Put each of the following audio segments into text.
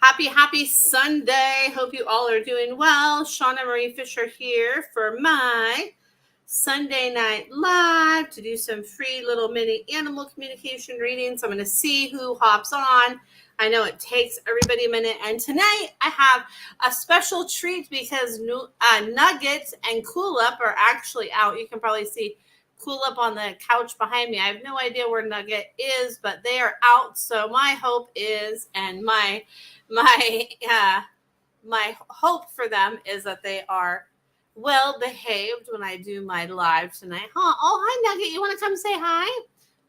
Happy Sunday. Hope you all are doing well. Shauna Marie Fisher here for my Sunday Night Live to do some free little mini animal communication readings. I'm going to see who hops on. I know it takes everybody a minute. And tonight I have a special treat because Nuggets and Cool Up are actually out. You can probably see Cool Up on the couch behind me. I have no idea where Nugget is, but they are out. So my hope is, and my my hope for them is that they are well behaved when I do my live tonight. Huh? Oh, hi Nugget. You want to come say hi?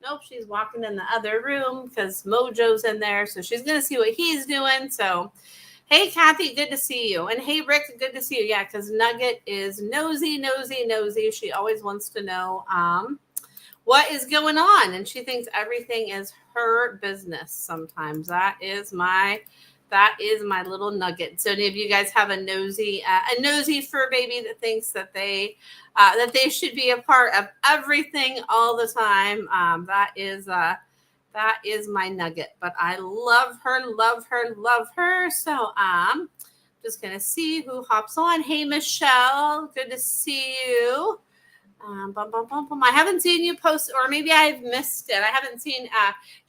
Nope, she's walking in the other room because Mojo's in there, so she's gonna see what he's doing. So, hey Kathy, good to see you, and hey Rick, good to see you. Yeah, because Nugget is nosy. She always wants to know what is going on, and she thinks everything is her business. Sometimes that is my little nugget. So any of you guys have a nosy fur baby that thinks that they should be a part of everything all the time? That is my nugget. But I love her. So just gonna see who hops on. Hey Michelle, good to see you. I haven't seen you post, or maybe I've missed it. I haven't seen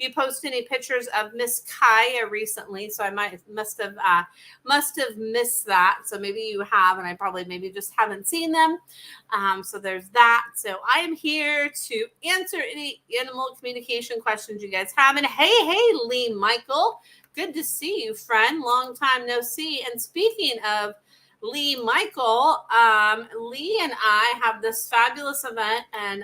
you post any pictures of Miss Kaya recently, so I must have missed that. So maybe you have, and I probably maybe just haven't seen them. So there's that. So I am here to answer any animal communication questions you guys have. And hey, Lee Michael, good to see you, friend. Long time no see. And speaking of Lee Michael, Lee and I have this fabulous event, and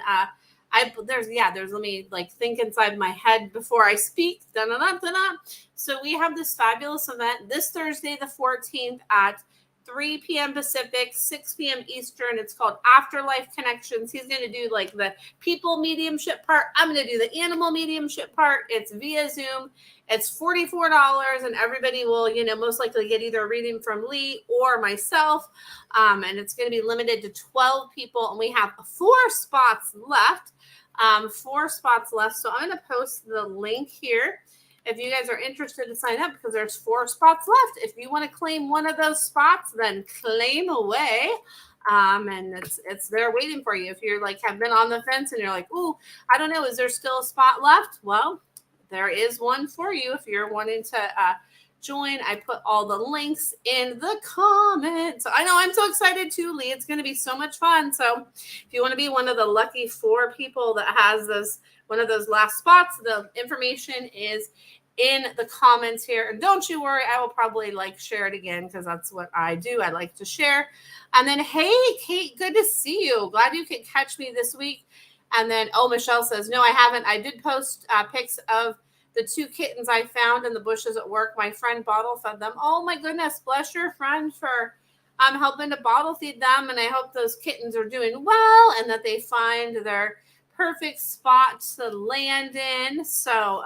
there's let me like think inside my head before I speak. Da-da-da-da-da. So we have this fabulous event this Thursday the 14th at 3 p.m. Pacific, 6 p.m. Eastern. It's called Afterlife Connections. He's going to do like the people mediumship part. I'm going to do the animal mediumship part. It's via Zoom. It's $44, and everybody will, most likely get either a reading from Lee or myself. And it's going to be limited to 12 people, and we have 4 spots left. So I'm going to post the link here if you guys are interested to sign up, because there's 4 spots left. If you want to claim one of those spots, then claim away. And it's there waiting for you. If you're like have been on the fence and you're like, ooh, I don't know, is there still a spot left? Well, there is one for you if you're wanting to join. I put all the links in the comments. So I know I'm so excited too, Lee. It's going to be so much fun. So if you want to be one of the lucky 4 people that has one of those last spots, the information is in the comments here. And don't you worry, I will probably share it again because that's what I do. I like to share. And then, hey, Kate, good to see you. Glad you could catch me this week. And then, Michelle says, no, I haven't. I did post pics of the 2 kittens I found in the bushes at work. My friend bottle fed them. Oh, my goodness. Bless your friend for helping to bottle feed them. And I hope those kittens are doing well and that they find their perfect spot to land in. So,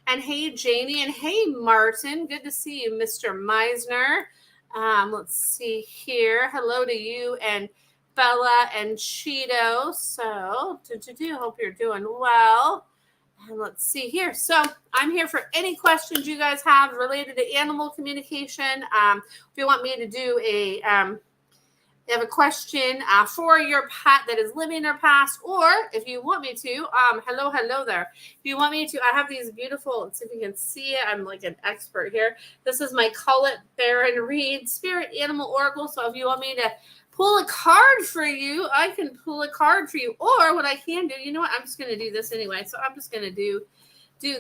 and hey, Janie, and hey, Martin. Good to see you, Mr. Meisner. Let's see here. Hello to you and Bella and Cheeto. So, hope you're doing well. And let's see here. So, I'm here for any questions you guys have related to animal communication. If you want me to do you have a question for your pet that is living or passed, or if you want me to, hello there. If you want me to, I have these beautiful, let's see if you can see it. I'm like an expert here. This is my Colette Baron Reed Spirit Animal Oracle. So if you want me to pull a card for you, I can pull a card for you. Or what I can do, you know what? I'm just going to do this anyway. So I'm just going to do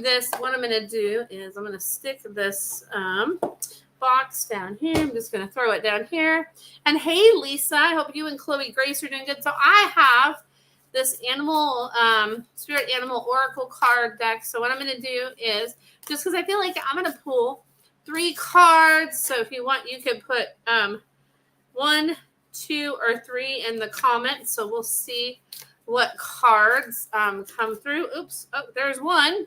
this. What I'm going to do is I'm going to stick this box down here. I'm just going to throw it down here. And hey, Lisa, I hope you and Chloe Grace are doing good. So I have this Spirit Animal Oracle card deck. So what I'm going to do is, just because I feel like I'm going to pull 3 cards. So if you want, you can put 1, 2, or 3 in the comments. So we'll see what cards come through. Oops. Oh, there's one.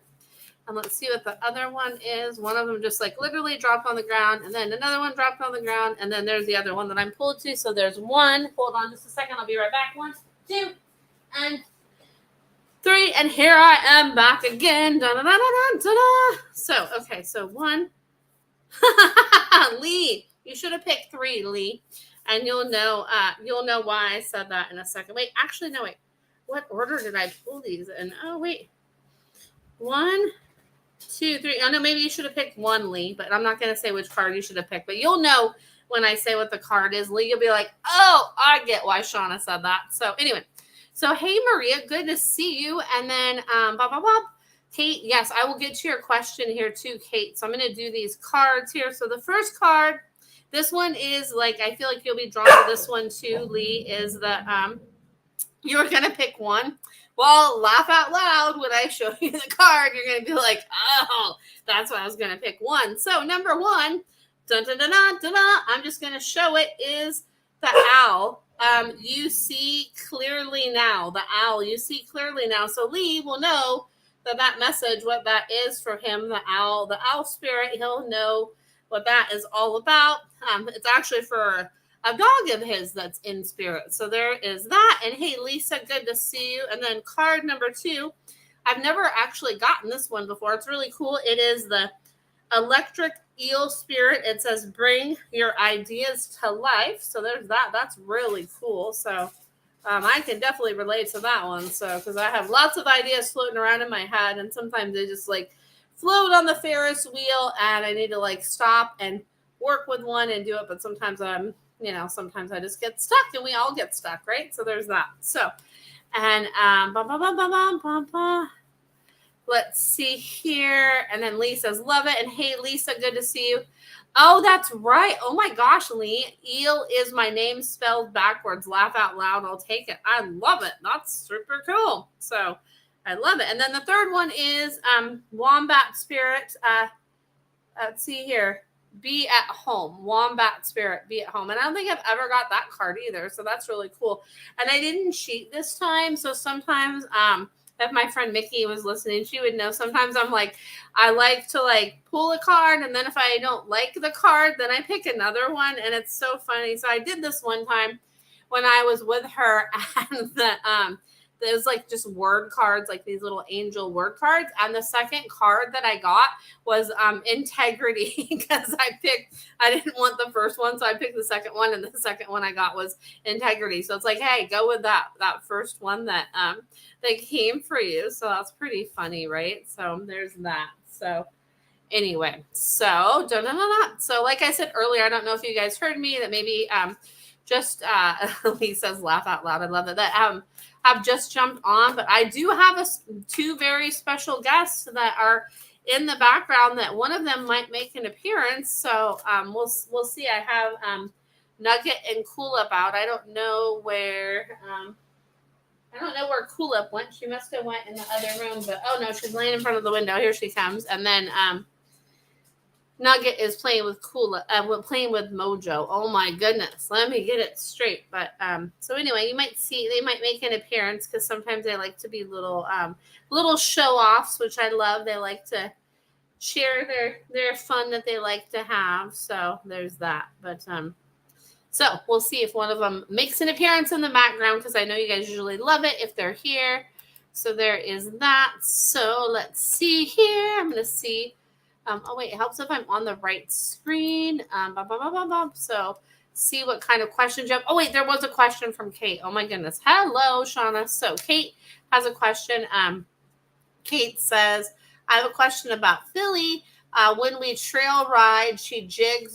And let's see what the other one is. One of them just literally dropped on the ground, and then another one dropped on the ground, and then there's the other one that I'm pulled to. So there's 1. Hold on just a second. I'll be right back. 1, 2, and 3. And here I am back again. Da-da-da-da-da-da. So, okay. So 1, Lee, you should have picked 3, Lee. And you'll know why I said that in a second. Wait, actually, no, wait. What order did I pull these in? Oh, wait. 1, 2, 3. Oh, no, maybe you should have picked 1, Lee, but I'm not going to say which card you should have picked. But you'll know when I say what the card is, Lee. You'll be like, oh, I get why Shauna said that. So, anyway. So, hey, Maria, good to see you. And then, Kate, yes, I will get to your question here too, Kate. So I'm going to do these cards here. So the first card, this one is like, I feel like you'll be drawn to this one too, Lee, is the, you're going to pick one. Well, laugh out loud when I show you the card. You're going to be like, oh, that's why I was going to pick 1. So number 1, dun, dun, dun, dun, dun, dun, I'm just going to show it, is the owl. You see clearly now. The owl, you see clearly now. So Lee will know that message, what that is for him, the owl spirit. He'll know what that is all about. It's actually for a dog of his that's in spirit. So there is that. And hey, Lisa, good to see you. And then card number 2. I've never actually gotten this one before. It's really cool. It is the electric eel spirit. It says, bring your ideas to life. So there's that. That's really cool. So I can definitely relate to that one. So, because I have lots of ideas floating around in my head, and sometimes they just like float on the Ferris wheel, and I need to like stop and work with one and do it. But sometimes sometimes I just get stuck, and we all get stuck, right? So there's that. So, and let's see here. And then Lee says, love it. And hey, Lisa, good to see you. Oh, that's right. Oh my gosh, Lee. Eel is my name spelled backwards. Laugh out loud. I'll take it. I love it. That's super cool. So I love it. And then the third one is Wombat Spirit. Let's see here. Be at home. Wombat Spirit. Be at home. And I don't think I've ever got that card either. So that's really cool. And I didn't cheat this time. So sometimes if my friend Mickey was listening, she would know sometimes I'm like, I like to like pull a card, and then if I don't like the card, then I pick another one, and it's so funny. So I did this one time when I was with her, and it was like just word cards, like these little angel word cards. And the second card that I got was integrity, because I didn't want the first one, so I picked the second one, and the second one I got was integrity. So it's like, hey, go with that first one that came for you. So that's pretty funny, right? So there's that. So anyway, so so like I said earlier, I don't know if you guys heard me, that maybe Lee says laugh out loud. I love it. That have just jumped on, but I do have 2 very special guests that are in the background, that one of them might make an appearance. So we'll see. I have Nugget and Cool out. I don't know where Cool went. She must have went in the other room, but oh no, she's laying in front of the window. Here she comes. And then Nugget is playing with playing with Mojo. Oh my goodness. Let me get it straight. But so anyway, you might see they might make an appearance, because sometimes they like to be little show offs, which I love. They like to share their fun that they like to have. So there's that. But so we'll see if one of them makes an appearance in the background, because I know you guys usually love it if they're here. So there is that. So let's see here. I'm going to see. Oh, wait, it helps if I'm on the right screen. So see what kind of questions you have. Oh, wait, there was a question from Kate. Oh, my goodness. Hello, Shauna. So Kate has a question. Kate says, I have a question about Philly. When we trail ride, she jig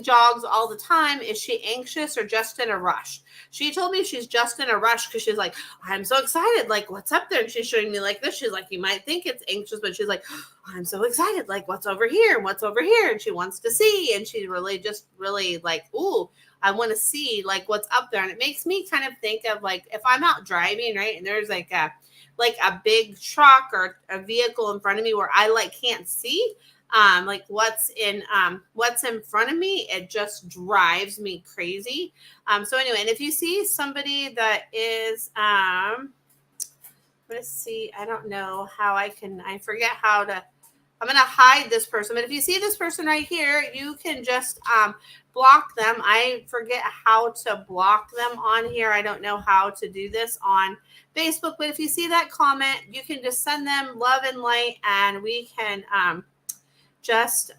jogs all the time. Is she anxious or just in a rush? She told me she's just in a rush, because she's like, I'm so excited. Like, what's up there? And she's showing me like this. She's like, you might think it's anxious, but she's like, I'm so excited. Like, what's over here? And what's over here? And she wants to see. And she really like, ooh, I want to see like what's up there. And it makes me kind of think of like, if I'm out driving, right, and there's like a big truck or a vehicle in front of me where I like can't see like what's in front of me, it just drives me crazy. So anyway, and if you see somebody that is let's see, I don't know how I forget how to, I'm going to hide this person, but if you see this person right here, you can just block them. I forget how to block them on here. I don't know how to do this on Facebook, but if you see that comment, you can just send them love and light, and we can just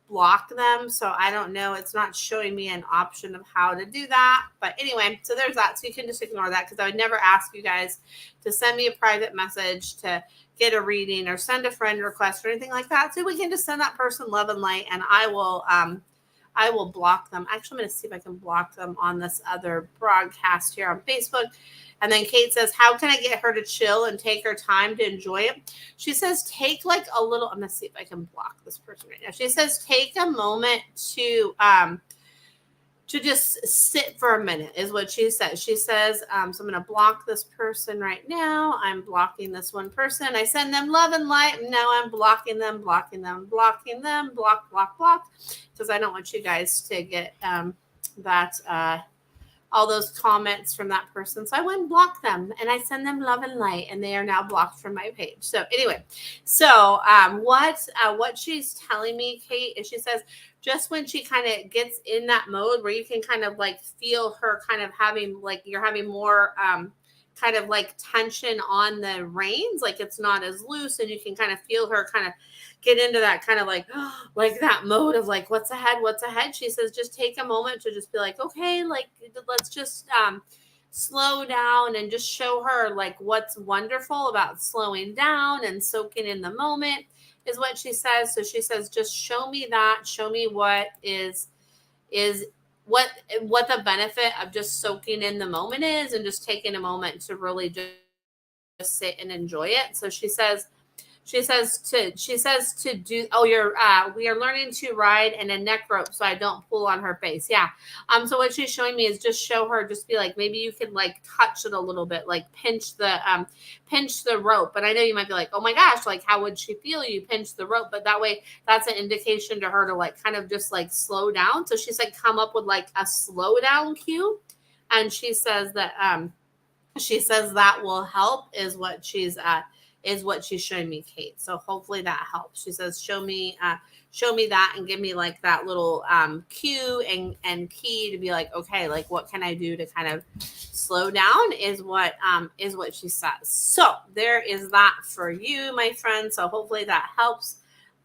block them. So I don't know. It's not showing me an option of how to do that. But anyway, so there's that. So you can just ignore that, because I would never ask you guys to send me a private message to get a reading or send a friend request or anything like that. So we can just send that person love and light, and I will block them. Actually, I'm going to see if I can block them on this other broadcast here on Facebook. And then Kate says, how can I get her to chill and take her time to enjoy it? She says, take like a little, I'm going to see if I can block this person right now. She says, take a moment to just sit for a minute is what she says. She says, so I'm going to block this person right now. I'm blocking this one person. I send them love and light. And now I'm blocking them, block, because I don't want you guys to get all those comments from that person. So I went and block them, and I send them love and light, and they are now blocked from my page. So anyway, so what she's telling me, Kate, is she says, just when she kind of gets in that mode where you can kind of like feel her kind of having, like, you're having more kind of like tension on the reins, like it's not as loose, and you can kind of feel her kind of get into that kind of like that mode of like, what's ahead. She says, just take a moment to just be like, okay, like, let's just slow down, and just show her like what's wonderful about slowing down and soaking in the moment is what she says. So she says, just show me what is what the benefit of just soaking in the moment is, and just taking a moment to really just sit and enjoy it. So she says to do, we are learning to ride in a neck rope so I don't pull on her face. Yeah. So what she's showing me is just show her, just be like, maybe you can like touch it a little bit, like pinch the rope. But I know you might be like, oh my gosh, like how would she feel you pinch the rope? But that way, that's an indication to her to like kind of just like slow down. So she's like, come up with like a slow down cue. And she says that that will help is what she's showing me, Kate. So hopefully that helps. She says, show me that, and give me like that little cue and key to be like, okay, like what can I do to kind of slow down is what she says. So there is that for you, my friend. So hopefully that helps.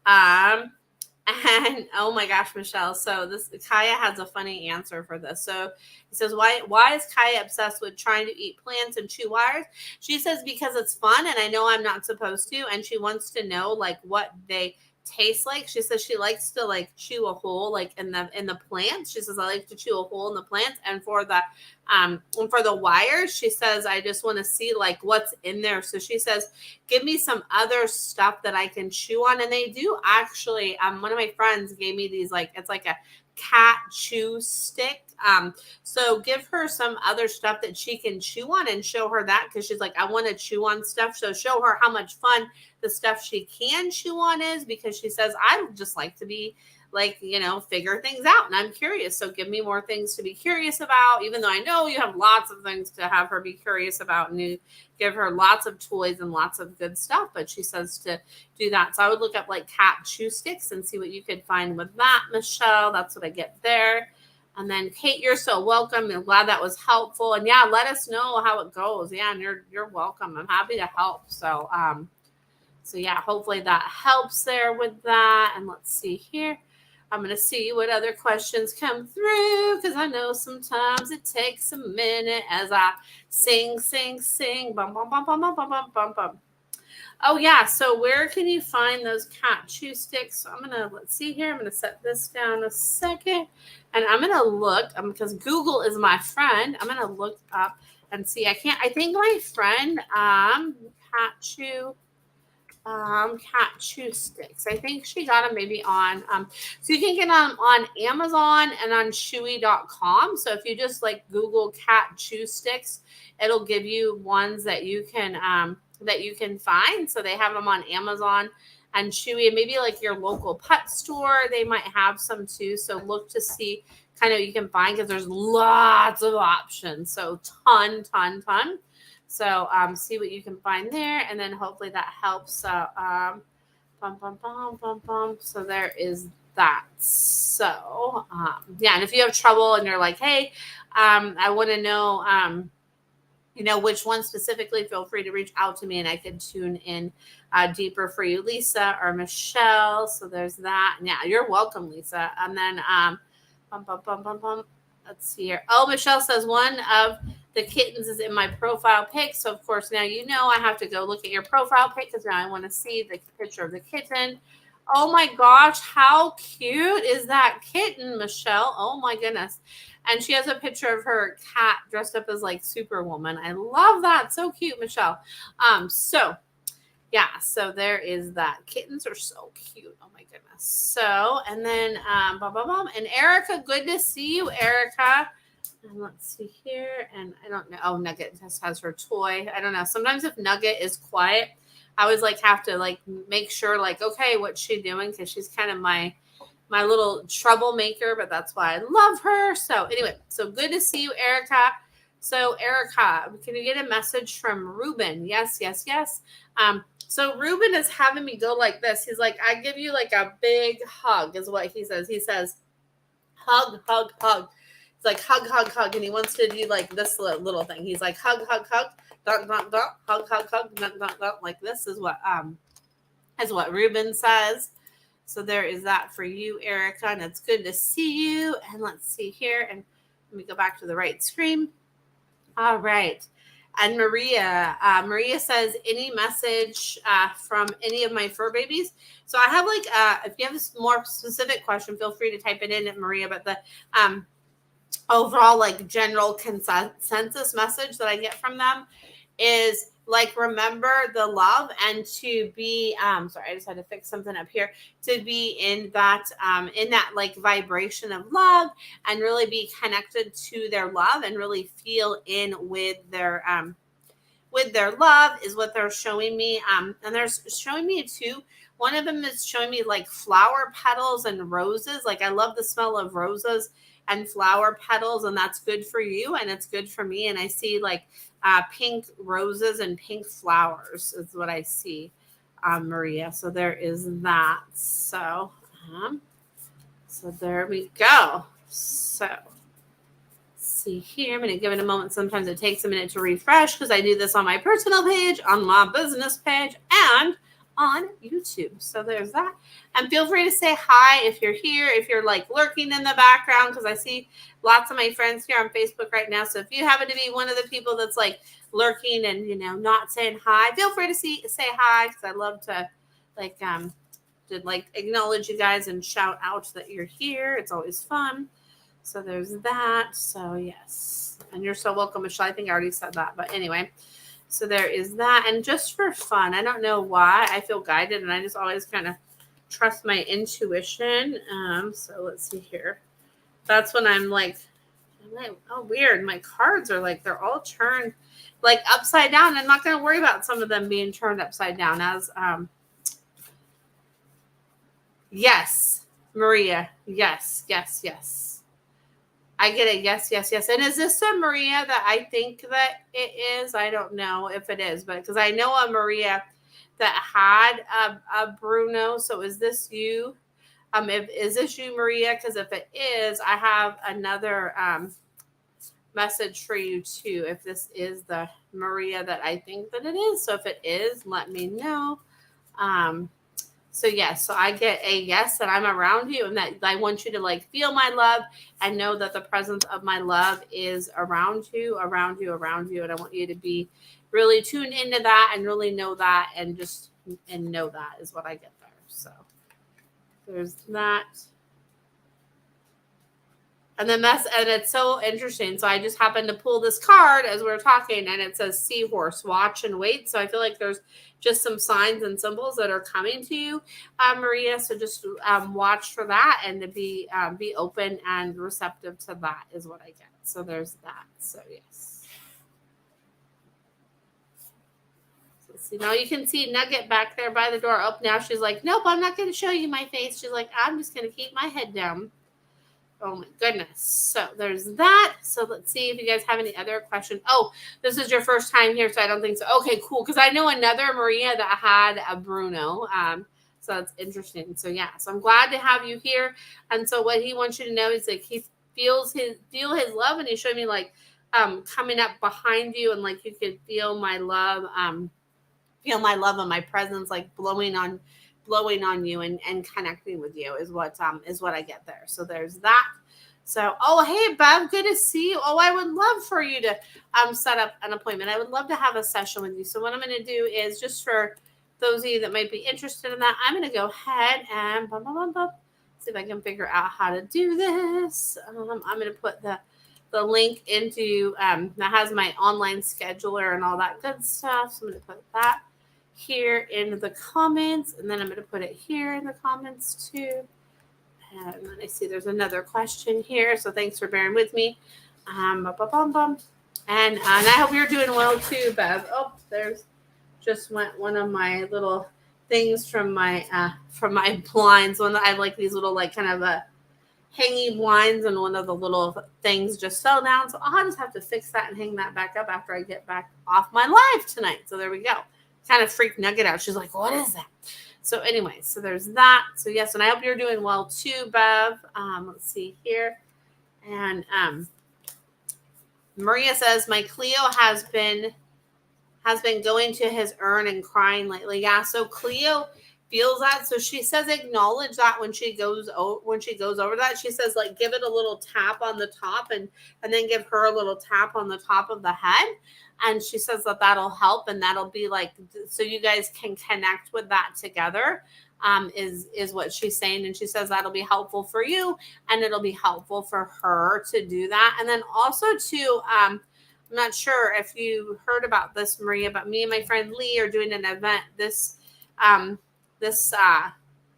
And oh my gosh, Michelle. So Kaya has a funny answer for this. So he says, why is Kaya obsessed with trying to eat plants and chew wires? She says, because it's fun, and I know I'm not supposed to, and she wants to know like what they taste like. She says she likes to like chew a hole like in the plants. She says, I like to chew a hole in the plants, and for the wires, she says, I just want to see like what's in there. So she says, give me some other stuff that I can chew on. And they do actually, one of my friends gave me these, like, it's like a cat chew stick. So give her some other stuff that she can chew on, and show her that, because she's like, I want to chew on stuff. So show her how much fun the stuff she can chew on is, because she says, I just like to be like, figure things out, and I'm curious. So give me more things to be curious about, even though I know you have lots of things to have her be curious about, and you give her lots of toys and lots of good stuff. But she says to do that. So I would look up like cat chew sticks and see what you could find with that, Michelle. That's what I get there. And then Kate, you're so welcome. I'm glad that was helpful. And yeah, let us know how it goes. Yeah, and you're welcome. I'm happy to help. So yeah, hopefully that helps there with that. And let's see here. I'm going to see what other questions come through, because I know sometimes it takes a minute as I sing. Bum, bum, bum, bum, bum, bum, bum, bum, bum. Oh, yeah. So where can you find those cat chew sticks? So let's see here. I'm going to set this down a second, and I'm going to look, because Google is my friend. I'm going to look up and see. I think my friend, cat chew sticks. I think she got them maybe on, so you can get them on Amazon and on chewy.com. So if you just like Google cat chew sticks, it'll give you ones that you can find. So they have them on Amazon and Chewy, and maybe like your local pet store, they might have some too. So look to see kind of you can find, because there's lots of options. So ton. So see what you can find there, and then hopefully that helps. So So there is that. So yeah, and if you have trouble and you're like, hey, I want to know, which one specifically, feel free to reach out to me and I can tune in deeper for you, Lisa or Michelle. So there's that. Yeah, you're welcome, Lisa. And then let's see here. Oh, Michelle says one of the kittens is in my profile pic. So of course now I have to go look at your profile pic because now I want to see the picture of the kitten. Oh my gosh, how cute is that kitten, Michelle? Oh my goodness. And she has a picture of her cat dressed up as like Superwoman. I love that. So cute, Michelle. So there is that. Kittens are so cute. Oh my goodness. So, and then and Erica, good to see you, Erica. And let's see here. And I don't know. Oh, Nugget just has her toy. I don't know. Sometimes if Nugget is quiet, I always have to make sure okay, what's she doing? Because she's kind of my little troublemaker, but that's why I love her. So anyway, so good to see you, Erica. So Erica, can you get a message from Ruben? Yes. So Ruben is having me go like this. He's like, I give you a big hug is what he says. He says, hug, hug, hug. It's like hug, hug, hug. And he wants to do this little thing. He's like, hug, hug, hug, dot, dot, dot, hug, hug, hug, dot, dot, dot. Like this is what Ruben says. So there is that for you, Erica, and it's good to see you. And let's see here, and let me go back to the right screen. All right. And Maria says, any message from any of my fur babies? So I have if you have a more specific question, feel free to type it in at Maria. But the overall general consensus message that I get from them is remember the love and to be sorry, I just had to fix something up here, to be in that vibration of love and really be connected to their love and really feel in with their love is what they're showing me. And they're showing me too, one of them is showing me flower petals and roses. I love the smell of roses and flower petals, and that's good for you and it's good for me. And I see pink roses and pink flowers is what I see, Maria. So there is that. So there we go. So see here. I'm going to give it a moment. Sometimes it takes a minute to refresh because I do this on my personal page, on my business page, and on YouTube. So there's that. And feel free to say hi if you're here, if you're lurking in the background, because I see lots of my friends here on Facebook right now. So if you happen to be one of the people that's lurking and not saying hi, feel free to say hi, because I love to acknowledge you guys and shout out that you're here. It's always fun. So there's that. So yes, and you're so welcome, Michelle. I think I already said that, but anyway. So there is that. And just for fun, I don't know why I feel guided, and I just always kind of trust my intuition. So let's see here. That's when I'm oh, weird. My cards are they're all turned upside down. I'm not going to worry about some of them being turned upside down as, yes, Maria. Yes. I get it. Yes. And is this a Maria that I think that it is? I don't know if it is, but because I know a Maria that had a Bruno. So is this you? Is this you, Maria? Because if it is, I have another message for you too. If this is the Maria that I think that it is. So if it is, let me know. So yes, so I get a yes, that I'm around you and that I want you to feel my love and know that the presence of my love is around you. And I want you to be really tuned into that and really know that and know that is what I get there. So there's that. And then and it's so interesting. So I just happened to pull this card as we we're talking, and it says seahorse, watch and wait. So I feel like there's just some signs and symbols that are coming to you, Maria. So just watch for that and to be open and receptive to that is what I get. So there's that. So yes. So see, now you can see Nugget back there by the door. Oh, now she's like, nope, I'm not going to show you my face. She's like, I'm just going to keep my head down. Oh my goodness. So there's that. So let's see if you guys have any other questions. Oh, this is your first time here, so I don't think so. Okay, cool. Because I know another Maria that had a Bruno. So that's interesting. So yeah, so I'm glad to have you here. And so what he wants you to know is he feels his love, and he showed me coming up behind you, and like you can feel my love, and my presence like blowing on you and connecting with you is what I get there. So there's that. So, oh, hey, Bev, good to see you. Oh, I would love for you to set up an appointment. I would love to have a session with you. So what I'm going to do is, just for those of you that might be interested in that, I'm going to go ahead and see if I can figure out how to do this. I'm going to put the link into that has my online scheduler and all that good stuff. So I'm going to put that here in the comments, and then I'm going to put it here in the comments too. And then I see there's another question here, so thanks for bearing with me. And I hope you're doing well too, Bev. Oh, there's just went one of my little things from my blinds. One I have like these little like kind of hanging blinds, and one of the little things just fell down. So I'll just have to fix that and hang that back up after I get back off my live tonight. So there we go. Kind of freaked Nugget out. She's like, "What is that?" So anyway, so there's that. So yes, and I hope you're doing well too, Bev. Let's see here. And Maria says, my Cleo has been going to his urn and crying lately. Yeah, so Cleo feels that. So she says acknowledge that when she goes over that. She says like give it a little tap on the top and then give her a little tap on the top of the head. And she says that that'll help, and that'll be like, so you guys can connect with that together, is what she's saying. And she says that'll be helpful for you, and it'll be helpful for her to do that. And then also to, I'm not sure if you heard about this, Maria, but me and my friend Lee are doing an event this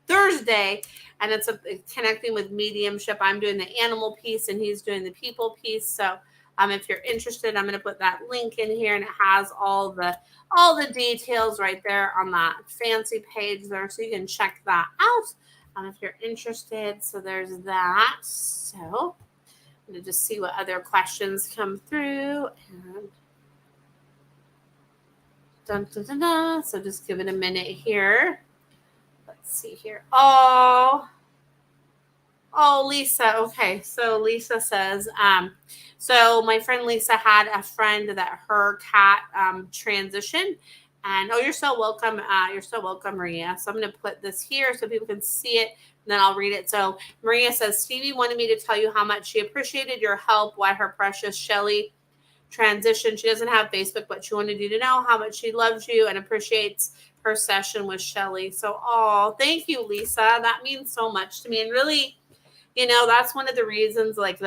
Thursday, and it's connecting with mediumship. I'm doing the animal piece, and he's doing the people piece. So if you're interested, I'm going to put that link in here, and it has all the details right there on that fancy page there, so you can check that out if you're interested. So there's that. So I'm going to just see what other questions come through. And dun, dun, dun, dun. So just give it a minute here. Let's see here. Oh, Lisa. Okay. So Lisa says, so my friend Lisa had a friend that her cat transitioned. And you're so welcome. You're so welcome, Maria. So I'm going to put this here so people can see it, and then I'll read it. So Maria says, Stevie wanted me to tell you how much she appreciated your help while her precious Shelly transitioned. She doesn't have Facebook, but she wanted you to know how much she loves you and appreciates her session with Shelly. So, thank you, Lisa. That means so much to me. And really, that's one of the reasons, like,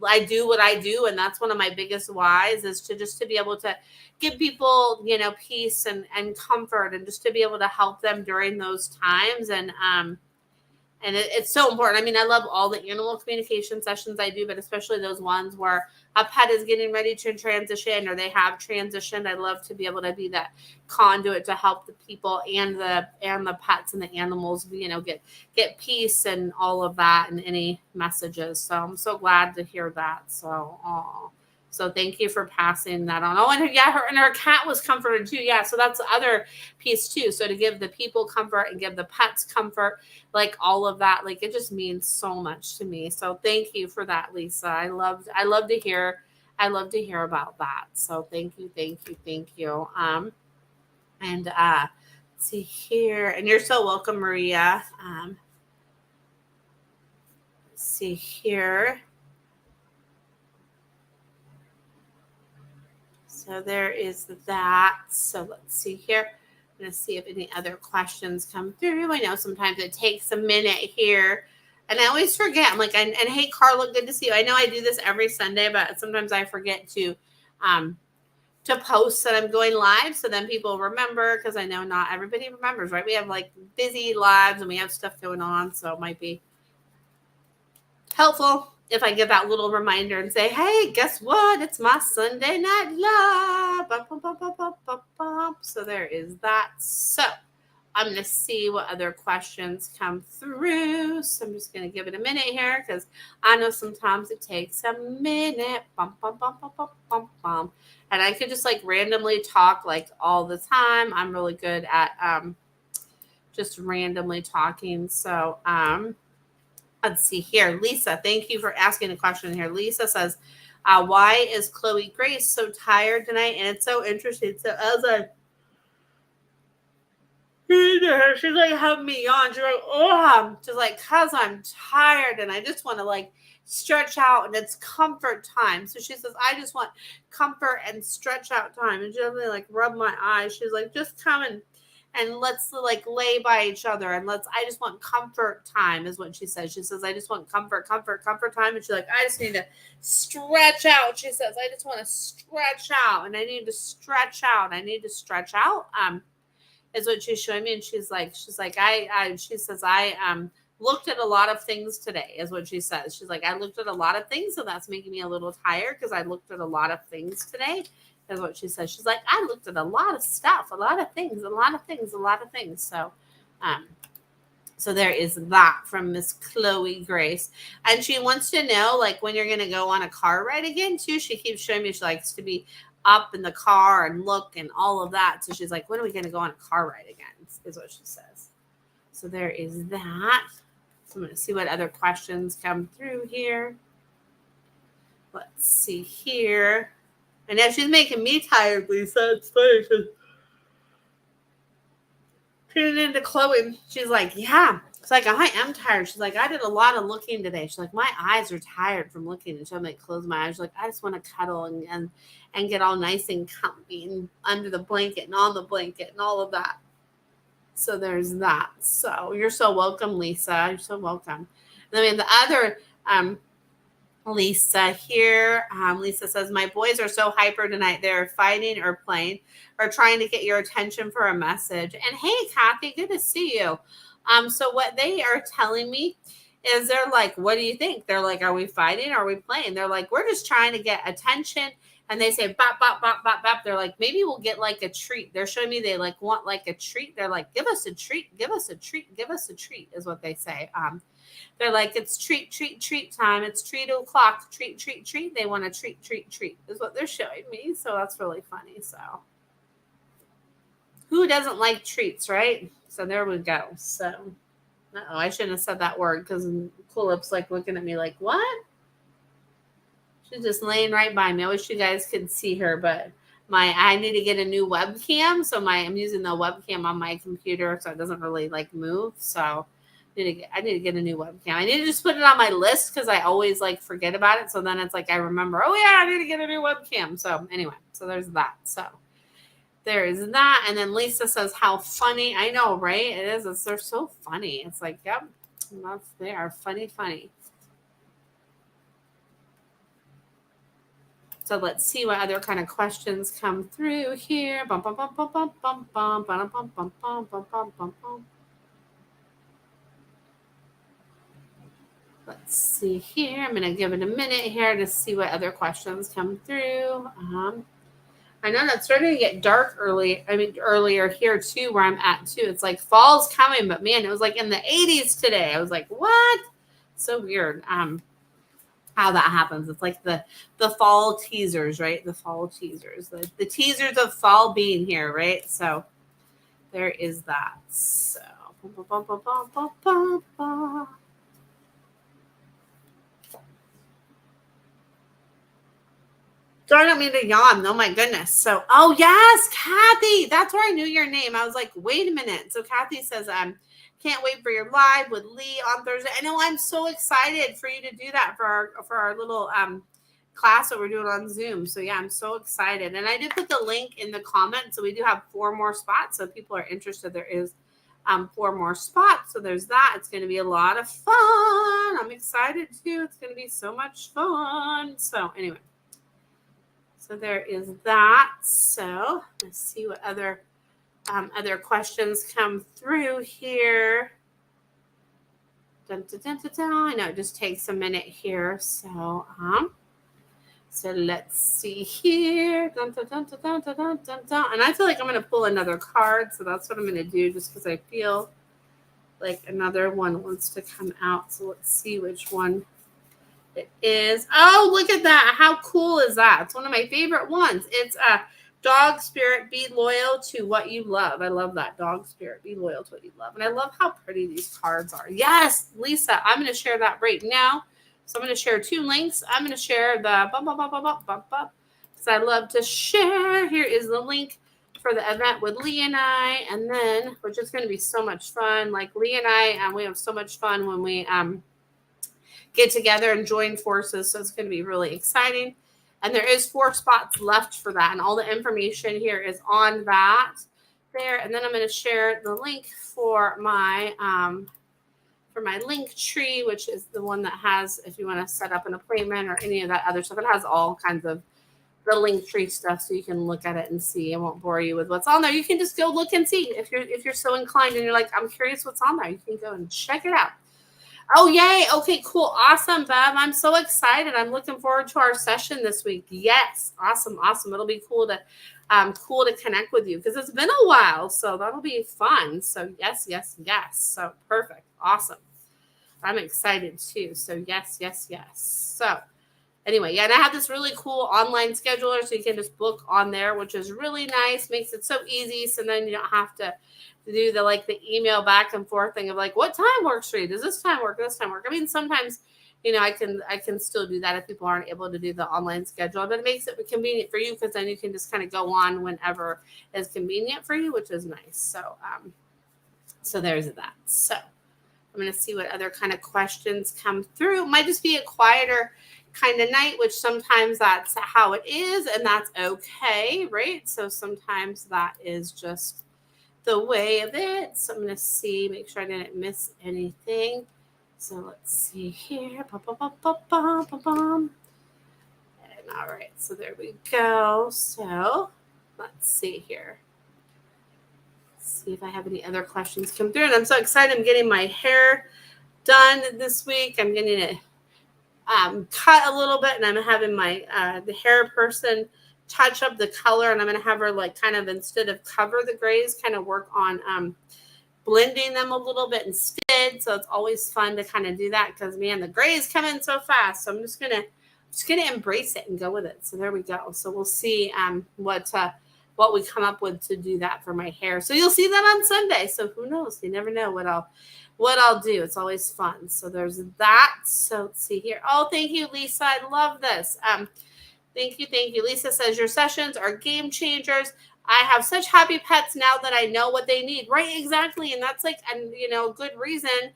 I do what I do. And that's one of my biggest whys, is to be able to give people, peace and comfort, and just to be able to help them during those times. And it's so important. I mean, I love all the animal communication sessions I do, but especially those ones where a pet is getting ready to transition, or they have transitioned. I love to be able to be that conduit to help the people and the pets and the animals, get peace and all of that, and any messages. So I'm so glad to hear that. So thank you for passing that on. Her cat was comforted too. Yeah, so that's the other piece too. So to give the people comfort and give the pets comfort, like all of that, like it just means so much to me. So thank you for that, Lisa. I love to hear about that. So thank you. And let's see here, and you're so welcome, Maria. Let's see here. So there is that. So let's see here. I'm going to see if any other questions come through. I know sometimes it takes a minute here. And I always forget. I'm like, and hey, Carla, good to see you. I know I do this every Sunday, but sometimes I forget to post that I'm going live. So then people remember, because I know not everybody remembers, right? We have like busy lives and we have stuff going on. So it might be helpful if I give that little reminder and say, hey, guess what? It's my Sunday night live. So there is that. So I'm going to see what other questions come through. So I'm just going to give it a minute here, because I know sometimes it takes a minute. And I could just like randomly talk like all the time. I'm really good at just randomly talking. So let's see here. Lisa, thank you for asking a question here. Lisa says, Why is Chloe Grace so tired tonight? And it's so interesting. So as I her, she's like having me yawn. She's like, oh, she's like, cause I'm tired and I just want to like stretch out and it's comfort time. So she says, I just want comfort and stretch out time. And she doesn't like rub my eyes. She's like, just come and let's like lay by each other and I just want comfort time is what she says. She says, I just want comfort time. And she's like, I just need to stretch out. She says, I just want to stretch out and I need to stretch out. Is what she's showing me. And she's like, she says, I looked at a lot of things today is what she says. She's like, I looked at a lot of things. So that's making me a little tired because I looked at a lot of things today is what she says. She's like, I looked at a lot of stuff, a lot of things. So there is that from Miss Chloe Grace. And she wants to know, like, when you're going to go on a car ride again, too. She keeps showing me she likes to be up in the car and look and all of that. So she's like, when are we going to go on a car ride again? Is what she says. So there is that. So I'm going to see what other questions come through here. Let's see here. And now she's making me tired, Lisa. It's funny. Tuning into Chloe. She's like, yeah. It's like, I am tired. She's like, I did a lot of looking today. She's like, my eyes are tired from looking. And she'll like close my eyes. She's like, I just want to cuddle and get all nice and comfy and under the blanket and on the blanket and all of that. So there's that. So you're so welcome, Lisa. You're so welcome. And then the other Lisa here. Lisa says, my boys are so hyper tonight. They're fighting or playing or trying to get your attention for a message. And hey, Kathy, good to see you. So what they are telling me is they're like, what do you think? They're like, are we fighting? Or are we playing? They're like, we're just trying to get attention. And they say, bop, bop, bop, bop, bop. They're like, maybe we'll get like a treat. They're showing me they like want like a treat. They're like, give us a treat, give us a treat, give us a treat is what they say. They're like, it's treat time. It's treat o'clock. Treat. They want a treat is what they're showing me. So that's really funny. So who doesn't like treats, right? So there we go. So, I shouldn't have said that word because Coolip's like looking at me like, what? She's just laying right by me. I wish you guys could see her, but I need to get a new webcam. So I'm using the webcam on my computer so it doesn't really like move. So I need to get a new webcam. I need to just put it on my list because I always like forget about it. So then it's like I remember, oh yeah, I need to get a new webcam. So anyway, so there's that. So there is that. And then Lisa says, how funny. I know, right? It is. They're so funny. It's like, yep, they are funny. So let's see what other kind of questions come through here. Let's see here. I'm going to give it a minute here to see what other questions come through. I know that's starting to get dark earlier here too, where I'm at too. It's like fall's coming, but man, it was like in the 80s today. I was like, what? So weird. How that happens. It's like the fall teasers, right? The fall teasers, the teasers of fall being here, right? So there is that. So so I don't mean to yawn. Oh my goodness. So, oh yes, Kathy. That's where I knew your name. I was like, wait a minute. So Kathy says, can't wait for your live with Lee on Thursday. I know I'm so excited for you to do that for our little class that we're doing on Zoom. So yeah, I'm so excited. And I did put the link in the comments. So we do have 4 more spots. So if people are interested, there is 4 more spots. So there's that. It's going to be a lot of fun. I'm excited too. It's going to be so much fun. So anyway. So there is that. So let's see what other questions come through here. Dun, dun, dun, dun, dun. I know it just takes a minute here. So so let's see here. Dun, dun, dun, dun, dun, dun, dun, dun. And I feel like I'm going to pull another card. So that's what I'm going to do just because I feel like another one wants to come out. So let's see which one it is. Oh, look at that. How cool is that? It's one of my favorite ones. It's a dog spirit. Be loyal to what you love. I love that. Dog spirit. Be loyal to what you love. And I love how pretty these cards are. Yes, Lisa, I'm going to share that right now So I'm going to share 2 links. I'm going to share the because I love to share. Here is the link for the event with Lee and I, and then which is going to be so much fun. Like Lee and I, we have so much fun when we get together and join forces. So it's going to be really exciting. And there is 4 spots left for that, and all the information here is on that there. And then I'm going to share the link for my link tree, which is the one that has, if you want to set up an appointment or any of that other stuff, it has all kinds of the link tree stuff, so you can look at it and see. I won't bore you with what's on there. You can just go look and see if you're so inclined and you're like, I'm curious what's on there. You can go and check it out. Oh, yay. Okay, cool. Awesome, Bev. I'm so excited. I'm looking forward to our session this week. Yes. Awesome. It'll be cool to connect with you because it's been a while. So that'll be fun. So yes. So perfect. Awesome. I'm excited too. So yes. So anyway, yeah, and I have this really cool online scheduler, so you can just book on there, which is really nice. Makes it so easy. So then you don't have to do the email back and forth thing of like, what time works for you? Does this time work? This time work? I mean, sometimes, I can still do that if people aren't able to do the online schedule, but it makes it convenient for you because then you can just kind of go on whenever is convenient for you, which is nice. So there's that. So I'm going to see what other kind of questions come through. It might just be a quieter kind of night, which sometimes that's how it is, and that's okay, right? So sometimes that is just the way of it. So I'm going to see, make sure I didn't miss anything. So let's see here. And all right, so there we go. So let's see here. See if I have any other questions come through. And I'm so excited. I'm getting my hair done this week. I'm getting it cut a little bit, and I'm having my the hair person touch up the color, and I'm going to have her kind of, instead of cover the grays, kind of work on blending them a little bit instead. So it's always fun to kind of do that because, man, the grays come in so fast. So I'm just gonna embrace it and go with it. So there we go. So we'll see what we come up with to do that for my hair. So you'll see that on Sunday. So who knows? You never know what I'll do. It's always fun. So there's that. So let's see here. Oh, thank you, Lisa. I love this. Thank you. Lisa says your sessions are game changers. I have such happy pets now that I know what they need. Right, exactly. And that's a good reason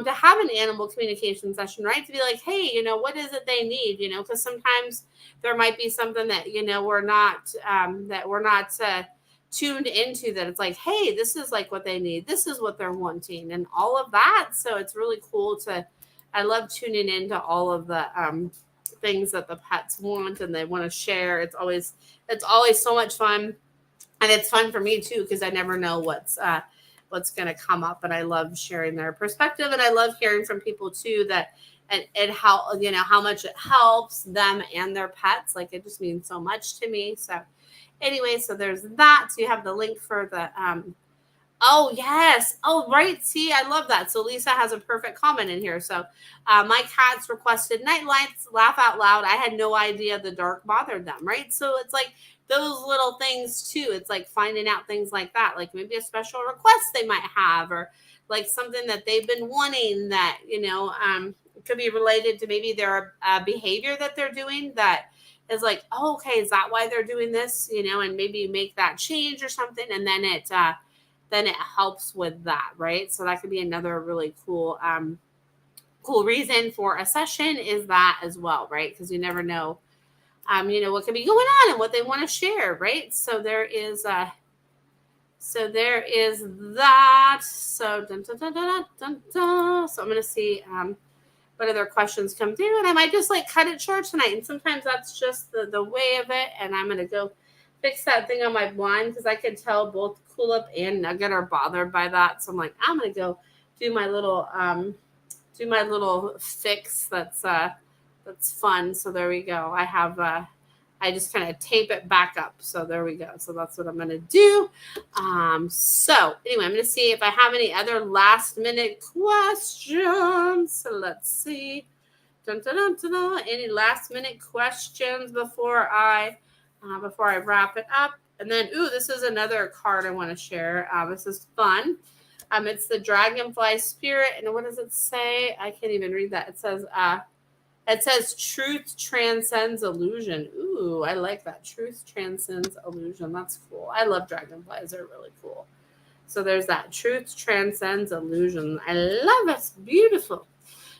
to have an animal communication session, right? To be like, hey, what is it they need? Because sometimes there might be something that, we're not tuned into, that it's like, hey, this is what they need. This is what they're wanting and all of that. So it's really cool I love tuning into all of the things that the pets want and they want to share. It's always so much fun. And it's fun for me too, because I never know what's going to come up. And I love sharing their perspective. And I love hearing from people too, and how much it helps them and their pets. It just means so much to me. So anyway, so there's that. So you have the link for the, oh, yes. Oh, right. See, I love that. So Lisa has a perfect comment in here. So my cats requested night lights, laugh out loud. I had no idea the dark bothered them, right? So it's those little things too. It's finding out things like that, maybe a special request they might have, or something that they've been wanting that, could be related to maybe their behavior that they're doing that is oh, okay, is that why they're doing this? And maybe make that change or something. And then it helps with that, right? So that could be another really cool reason for a session is that as well, right? Because you never know, what could be going on and what they want to share, right? So there is that. So dun, dun, dun, dun, dun, dun. So I'm going to see what other questions come through, and I might just cut it short tonight. And sometimes that's just the way of it. And I'm going to go fix that thing on my blind because I can tell both Cool-Up and Nugget are bothered by that. So I'm I'm going to go do my little fix that's fun. So there we go. I have I just kind of tape it back up. So there we go. So that's what I'm going to do. So anyway, I'm going to see if I have any other last minute questions. So let's see. Dun, dun, dun, dun, dun. Any last minute questions before I wrap it up? And then, this is another card I want to share. This is fun. It's the Dragonfly Spirit. And what does it say? I can't even read that. It says, It says truth transcends illusion. Ooh, I like that. Truth transcends illusion. That's cool. I love dragonflies. They're really cool. So there's that. Truth transcends illusion. I love it. It's beautiful.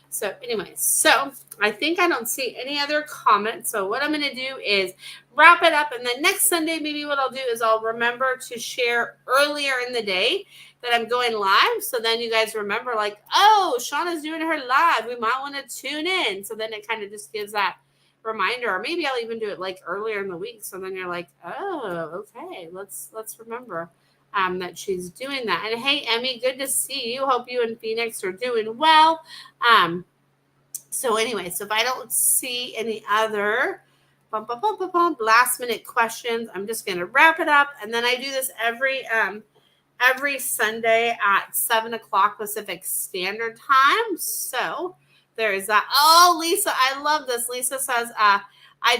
So anyway, so I think I don't see any other comments. So what I'm going to do is wrap it up. And then next Sunday, maybe what I'll do is I'll remember to share earlier in the day that I'm going live. So then you guys remember like, oh, Shauna's doing her live. We might want to tune in. So then it kind of just gives that reminder. Or maybe I'll even do it like earlier in the week. So then you're like, oh, okay, let's remember that she's doing that. And hey, Emmy, good to see you. Hope you and Phoenix are doing well. So anyway, so if I don't see any other last minute questions, I'm just going to wrap it up. And then I do this every Sunday at 7:00 Pacific Standard Time. So there is that. Oh, Lisa, I love this. Lisa says, I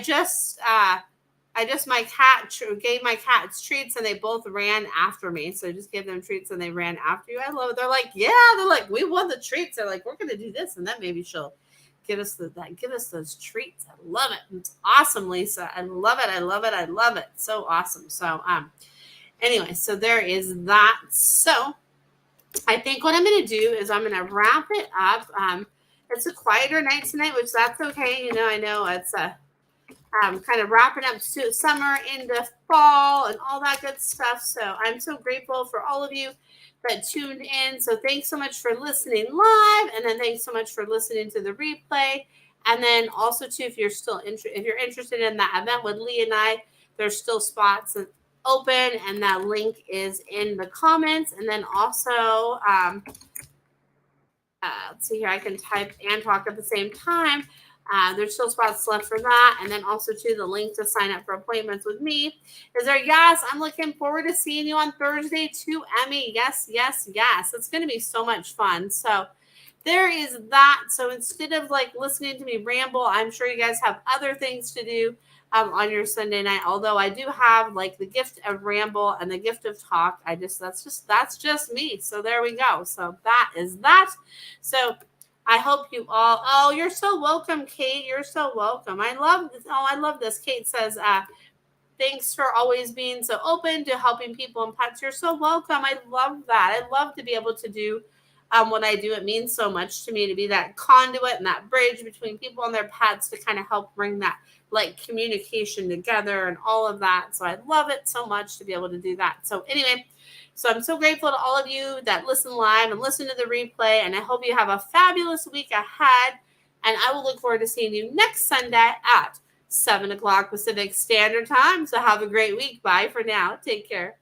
just my cat gave my cats treats and they both ran after me. So I just gave them treats and they ran after you. I love it. They're like, yeah, they're like, we want the treats. They're like, we're gonna do this, and then maybe she'll give us those treats. I love it. It's awesome, Lisa. I love it. I love it. I love it. So awesome. So anyway, so there is that. So I think what I'm gonna do is I'm gonna wrap it up. It's a quieter night tonight, which that's okay. You know, I know it's kind of wrapping up summer into fall and all that good stuff. So I'm so grateful for all of you that tuned in. So thanks so much for listening live, and then thanks so much for listening to the replay. And then also too, if you're interested in that event with Lee and I, there's still spots open, and that link is in the comments. And then also, let's see here, I can type and talk at the same time. There's still spots left for that. And then also to the link to sign up for appointments with me is there. Yes, I'm looking forward to seeing you on Thursday too, Emmy. Yes, yes, yes. It's going to be so much fun. So there is that. So instead of like listening to me ramble, I'm sure you guys have other things to do on your Sunday night. Although I do have like the gift of ramble and the gift of talk. That's just me. So there we go. So that is that. So I hope you all. Oh, you're so welcome, Kate. You're so welcome. I love this. Kate says, thanks for always being so open to helping people and pets. You're so welcome. I love that. I love to be able to do what I do. It means so much to me to be that conduit and that bridge between people and their pets to kind of help bring that like communication together and all of that. So I love it so much to be able to do that. So anyway, so I'm so grateful to all of you that listen live and listen to the replay. And I hope you have a fabulous week ahead. And I will look forward to seeing you next Sunday at 7:00 Pacific Standard Time. So have a great week. Bye for now. Take care.